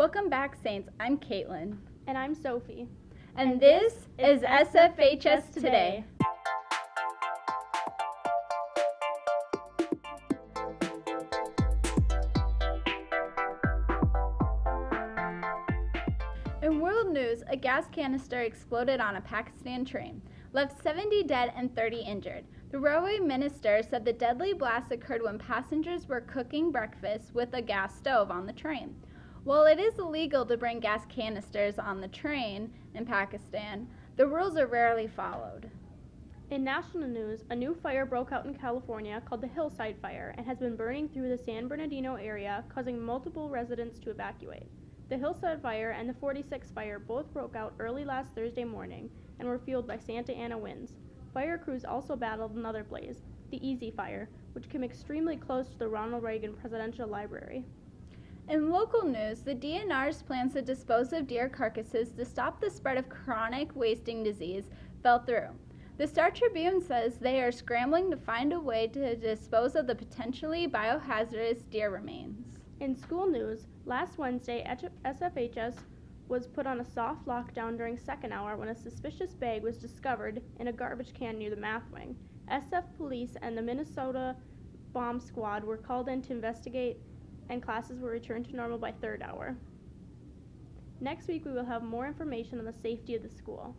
Welcome back, Saints. I'm Caitlin. And I'm Sophie. And this is SFHS Today. In world news, a gas canister exploded on a Pakistan train, left 70 dead and 30 injured. The railway minister said the deadly blast occurred when passengers were cooking breakfast with a gas stove on the train. While it is illegal to bring gas canisters on the train in Pakistan, the rules are rarely followed. In national news, a new fire broke out in California called the Hillside Fire and has been burning through the San Bernardino area, causing multiple residents to evacuate. The Hillside Fire and the 46 Fire both broke out early last Thursday morning and were fueled by Santa Ana winds. Fire crews also battled another blaze, the Easy Fire, which came extremely close to the Ronald Reagan Presidential Library. In local news, the DNR's plans to dispose of deer carcasses to stop the spread of chronic wasting disease fell through. The Star Tribune says they are scrambling to find a way to dispose of the potentially biohazardous deer remains. In school news, last Wednesday, SFHS was put on a soft lockdown during second hour when a suspicious bag was discovered in a garbage can near the math wing. SF police and the Minnesota bomb squad were called in to investigate, and classes were returned to normal by third hour. Next week, we will have more information on the safety of the school.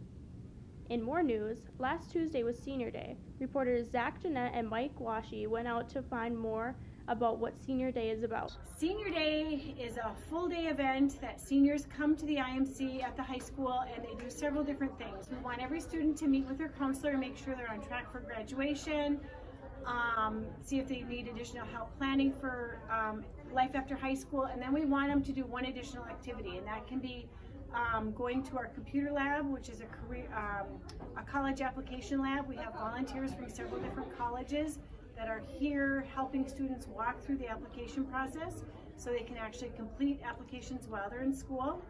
In more news, last Tuesday was Senior Day. Reporters Zach Jeanette and Mike Washi went out to find more about what Senior Day is about. Senior Day is a full-day event that seniors come to the IMC at the high school, and they do several different things. We want every student to meet with their counselor and make sure they're on track for graduation, see if they need additional help planning for life after high school, and then we want them to do one additional activity, and that can be going to our computer lab, which is a college application lab. We have volunteers from several different colleges that are here helping students walk through the application process so they can actually complete applications while they're in school.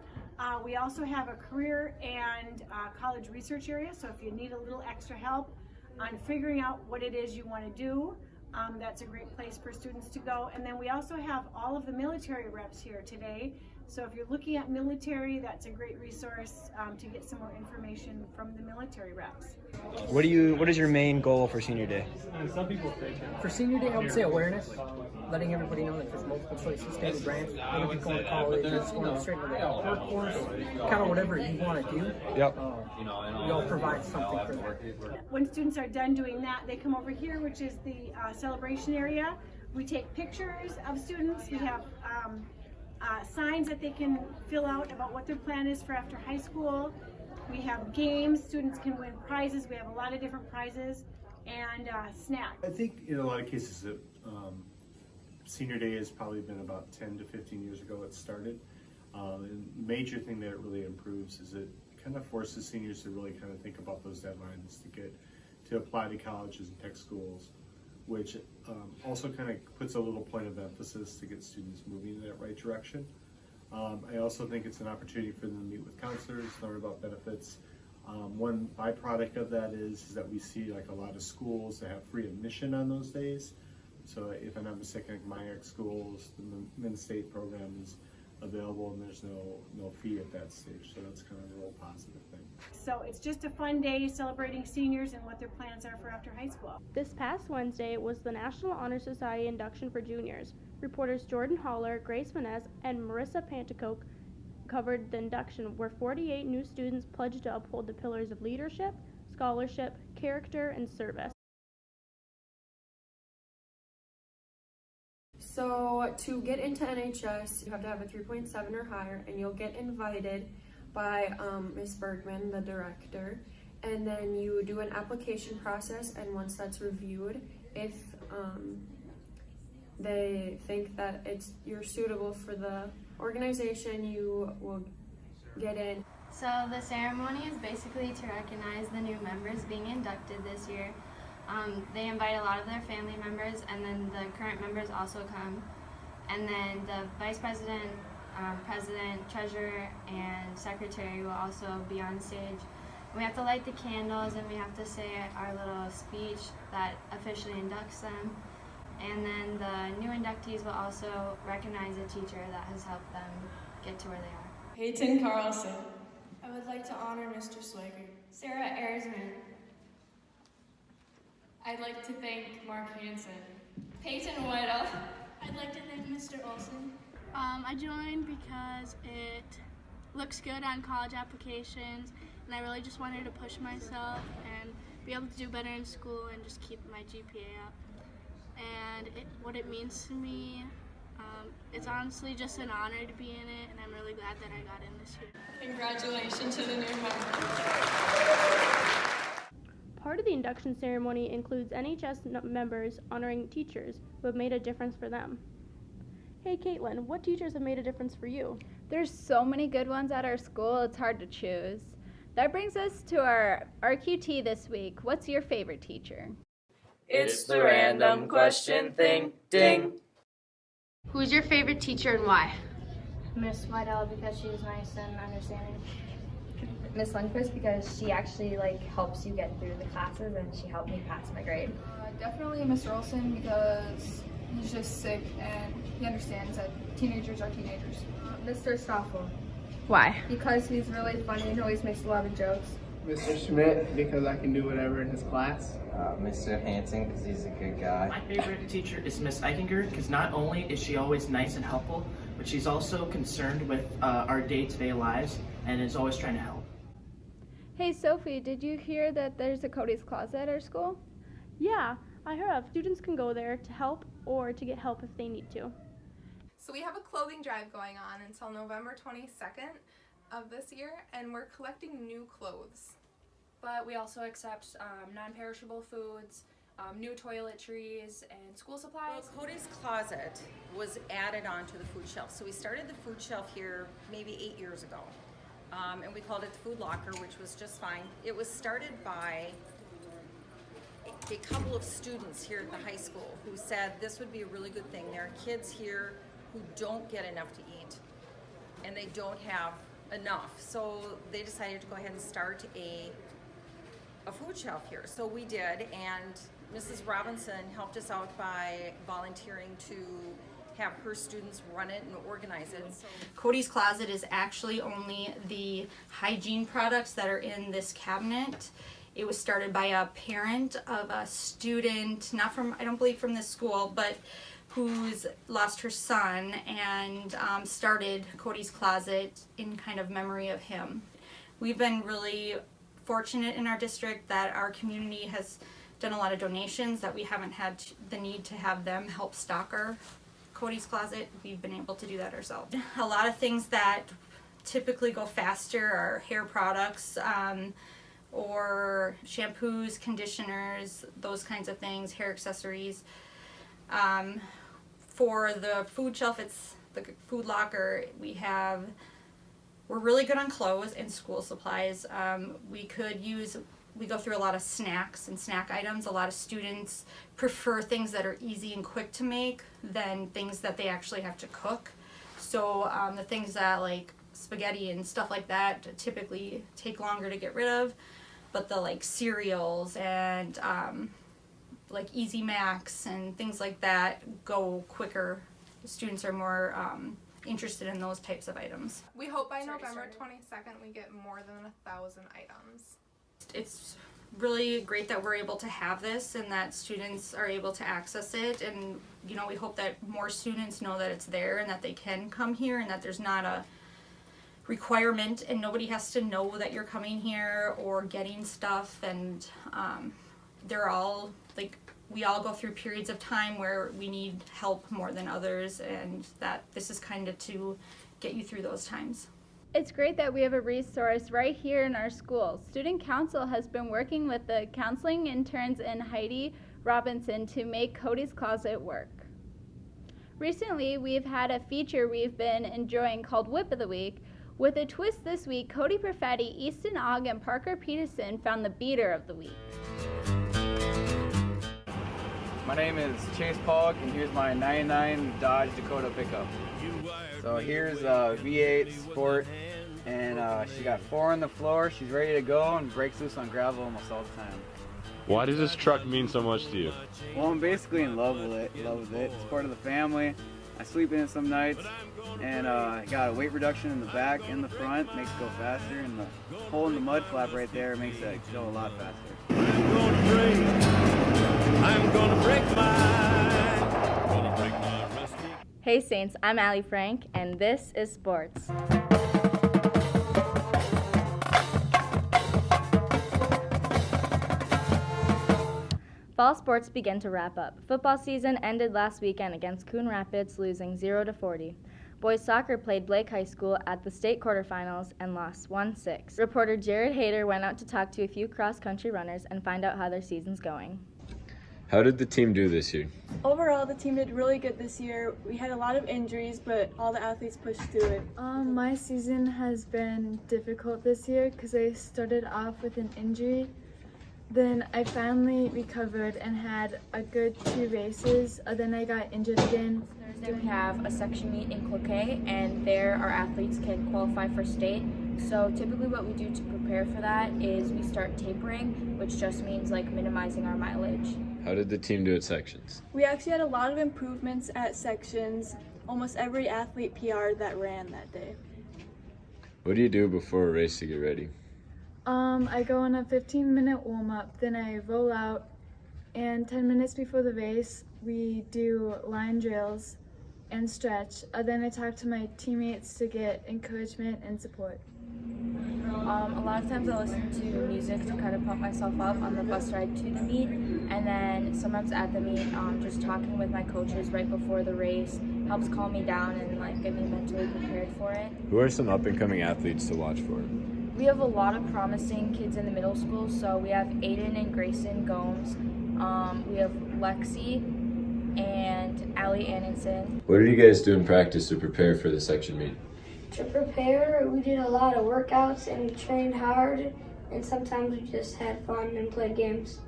We also have a career and college research area, so if you need a little extra help on figuring out what it is you want to do, that's a great place for students to go. And then we also have all of the military reps here today. So if you're looking at military, that's a great resource to get some more information from the military reps. What is your main goal for Senior Day? For Senior Day, I would say awareness, letting everybody know that there's multiple choices, student grants, whether you're going to college, or just going straight into the workforce, kind of whatever you want to do. Yep. We all provide something for that. When students are done doing that, they come over here, which is the celebration area. We take pictures of students. We have signs that they can fill out about what their plan is for after high school. We have games. Students can win prizes. We have a lot of different prizes and snacks. I think in a lot of cases that Senior Day has probably been about 10 to 15 years ago it started. And the major thing that it really improves is it kind of forces seniors to really kind of think about those deadlines to apply to colleges and tech schools, which also kind of puts a little point of emphasis to get students moving in that right direction. I also think it's an opportunity for them to meet with counselors, learn about benefits. One byproduct of that is that we see like a lot of schools that have free admission on those days. So if I'm not mistaken, like MyArc schools, the Min-State program is available and there's no fee at that stage. So that's kind of a real positive thing. So it's just a fun day celebrating seniors and what their plans are for after high school. This past Wednesday was the National Honor Society induction for juniors. Reporters Jordan Haller, Grace Vanez, and Marissa Panticoke covered the induction, where 48 new students pledged to uphold the pillars of leadership, scholarship, character, and service. So to get into NHS, you have to have a 3.7 or higher, and you'll get invited by Ms. Bergman, the director, and then you do an application process, and once that's reviewed, if they think that you're suitable for the organization, you will get in. So the ceremony is basically to recognize the new members being inducted this year. They invite a lot of their family members, and then the current members also come. And then the vice president, president, treasurer, and secretary will also be on stage. We have to light the candles, and we have to say our little speech that officially inducts them. And then the new inductees will also recognize a teacher that has helped them get to where they are. Peyton Carlson. I would like to honor Mr. Slager. Sarah Erzman. I'd like to thank Mark Hansen. Peyton Whittle. I'd like to thank Mr. Olson. I joined because it looks good on college applications, and I really just wanted to push myself and be able to do better in school and just keep my GPA up. And what it means to me, it's honestly just an honor to be in it, and I'm really glad that I got in this year. Congratulations to the new member. Part of the induction ceremony includes NHS members honoring teachers who have made a difference for them. Hey Caitlin, what teachers have made a difference for you? There's so many good ones at our school, it's hard to choose. That brings us to our RQT this week. What's your favorite teacher? It's the random question thing. Ding. Who's your favorite teacher and why? Miss Whitell because she was nice and understanding. Miss Lundquist because she actually helps you get through the classes and she helped me pass my grade. Definitely Mr. Olson because he's just sick and he understands that teenagers are teenagers. Mr. Stoffel. Why? Because he's really funny and always makes a lot of jokes. Mr. Schmidt because I can do whatever in his class. Mr. Hansen because he's a good guy. My favorite teacher is Miss Eichinger because not only is she always nice and helpful, but she's also concerned with our day-to-day lives and is always trying to help. Hey Sophie, did you hear that there's a Kody's Closet at our school? Yeah, I heard students can go there to help or to get help if they need to. So we have a clothing drive going on until November 22nd of this year, and we're collecting new clothes. But we also accept non-perishable foods, new toiletries, and school supplies. Well, Kody's Closet was added onto the food shelf. So we started the food shelf here maybe 8 years ago. And we called it the Food Locker, which was just fine. It was started by a couple of students here at the high school who said this would be a really good thing. There are kids here who don't get enough to eat, and they don't have enough. So they decided to go ahead and start a food shelf here. So we did, and Mrs. Robinson helped us out by volunteering to have her students run it and organize it. Kody's Closet is actually only the hygiene products that are in this cabinet. It was started by a parent of a student, not from, I don't believe from this school, but who's lost her son and started Kody's Closet in kind of memory of him. We've been really fortunate in our district that our community has done a lot of donations, that we haven't had the need to have them help stock our Kody's Closet. We've been able to do that ourselves. A lot of things that typically go faster are hair products, or shampoos, conditioners, those kinds of things, hair accessories. For the food shelf, it's the food locker. We're really good on clothes and school supplies. We go through a lot of snacks and snack items. A lot of students prefer things that are easy and quick to make than things that they actually have to cook. So the things that like spaghetti and stuff like that typically take longer to get rid of, but the cereals and like Easy Macs and things like that go quicker. Students are more interested in those types of items. We hope by November 22nd we get more than 1,000 items. It's really great that we're able to have this and that students are able to access it, and we hope that more students know that it's there and that they can come here and that there's not a requirement and nobody has to know that you're coming here or getting stuff, and they're all we all go through periods of time where we need help more than others, and that this is kind of to get you through those times. It's great that we have a resource right here in our school. Student Council has been working with the counseling interns and Heidi Robinson to make Kody's Closet work. Recently, we've had a feature we've been enjoying called Whip of the Week. With a twist this week, Kody Perfetti, Easton Ogg, and Parker Peterson found the beater of the week. My name is Chase Polk, and here's my 99 Dodge Dakota pickup. So here's a V8 Sport, and she got 4 on the floor. She's ready to go and breaks loose on gravel almost all the time. Why does this truck mean so much to you? Well, I'm basically in love with it. It's part of the family. I sleep in it some nights, and I got a weight reduction in the back and the front, makes it go faster, and the hole in the mud flap right there makes it go a lot faster. I'm gonna break my Hey Saints, I'm Allie Frank, and this is Sports. Fall sports begin to wrap up. Football season ended last weekend against Coon Rapids, losing 0-40. Boys soccer played Blake High School at the state quarterfinals and lost 1-6. Reporter Jared Hayter went out to talk to a few cross-country runners and find out how their season's going. How did the team do this year? Overall, the team did really good this year. We had a lot of injuries, but all the athletes pushed through it. My season has been difficult this year because I started off with an injury. Then I finally recovered and had a good 2 races. Then I got injured again. Thursday we have a section meet in Cloquet, and there our athletes can qualify for state. So typically what we do to prepare for that is we start tapering, which just means like minimizing our mileage. How did the team do at sections? We actually had a lot of improvements at sections. Almost every athlete PR'd that ran that day. What do you do before a race to get ready? I go on a 15-minute warm-up, then I roll out, and 10 minutes before the race, we do line drills and stretch. Then I talk to my teammates to get encouragement and support. A lot of times I listen to music to kind of pump myself up on the bus ride to the meet, and then sometimes at the meet, just talking with my coaches right before the race helps calm me down and like get me mentally prepared for it. Who are some up-and-coming athletes to watch for? We have a lot of promising kids in the middle school, so we have Aiden and Grayson Gomes, we have Lexi and Allie Annenson. What did you guys do in practice to prepare for the section meet? To prepare, we did a lot of workouts and we trained hard, and sometimes we just had fun and played games.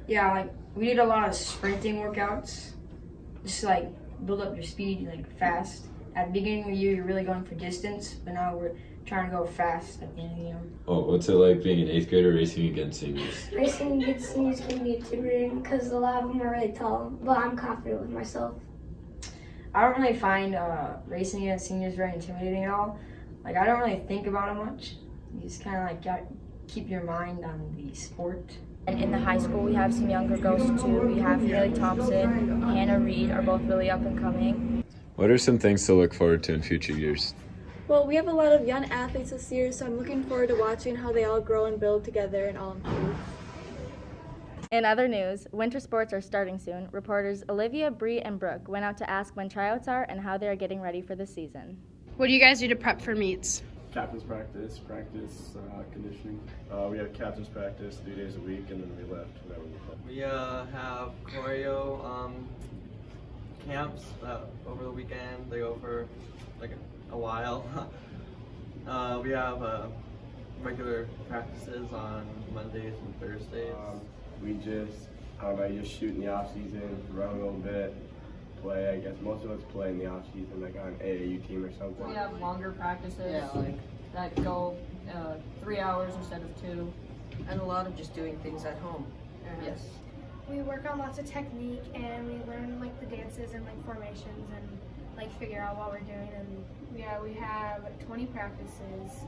Yeah, like we did a lot of sprinting workouts, just like build up your speed like fast. At the beginning of the year, you're really going for distance, but now we're trying to go fast at the end of the year. Oh, what's it like being an 8th grader racing against seniors? Racing against seniors can be intimidating because a lot of them are really tall, but I'm confident with myself. I don't really find racing against seniors very intimidating at all. Like I don't really think about it much. You just kind of like gotta keep your mind on the sport. And in the high school, we have some younger girls too. We have Haley Thompson, Hannah Reed are both really up and coming. What are some things to look forward to in future years? Well, we have a lot of young athletes this year, so I'm looking forward to watching how they all grow and build together and all improve. In other news, winter sports are starting soon. Reporters Olivia, Bree, and Brooke went out to ask when tryouts are and how they are getting ready for the season. What do you guys do to prep for meets? Captain's practice, conditioning. We have captain's practice 3 days a week, and then we left whenever we play. We have choreo camps over the weekend. They go for like a while. We have regular practices on Mondays and Thursdays. We just, you just shoot in the off season, run a little bit, play. I guess most of us play in the off season, like on an AAU team or something. We have longer practices that go 3 hours instead of 2, and a lot of just doing things at home. Yes. We work on lots of technique, and we learn like the dances and like formations and like figure out what we're doing. And yeah, we have 20 practices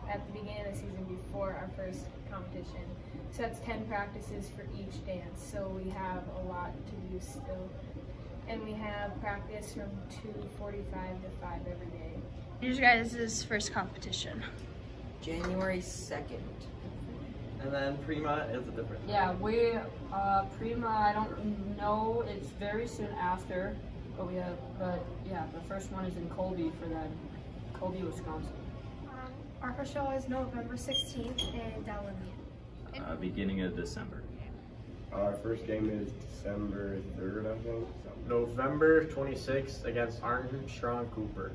at the beginning of the season before our first competition. So that's 10 practices for each dance. So we have a lot to do still. And we have practice from 2:45 to 5 every day. Here's your guys' first competition. January 2nd. And then Prima is a different. Yeah, Prima, I don't know, it's very soon after, but the first one is in Colby for them, Colby, Wisconsin. Our first show is November 16th in Delaware. Beginning of December. Our first game is December 3rd, I think. November 26th against Armstrong Cooper.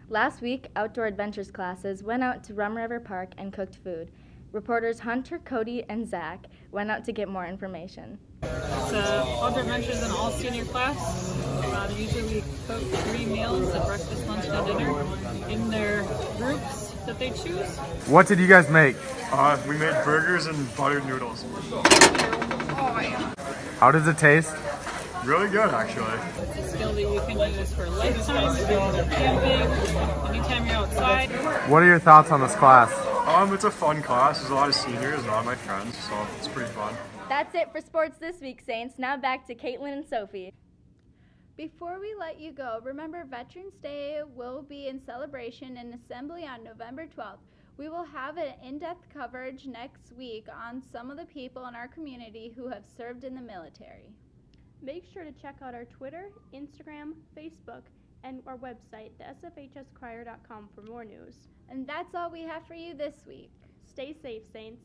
Last week, outdoor adventures classes went out to Rum River Park and cooked food. Reporters Hunter, Kody, and Zach went out to get more information. It's outdoor adventures in all senior class. Usually we cook 3 meals, a breakfast, lunch, and dinner in their groups. that they choose. What did you guys make? We made burgers and buttered noodles. How does it taste? Really good, actually. It's a skill that you can use for lifetime, camping, anytime you're outside. What are your thoughts on this class? It's a fun class. There's a lot of seniors and a lot of my friends, so it's pretty fun. That's it for sports this week, Saints. Now back to Caitlin and Sophie. Before we let you go, remember Veterans Day will be in celebration and assembly on November 12th. We will have an in-depth coverage next week on some of the people in our community who have served in the military. Make sure to check out our Twitter, Instagram, Facebook, and our website, thesfhscrier.com, for more news. And that's all we have for you this week. Stay safe, Saints.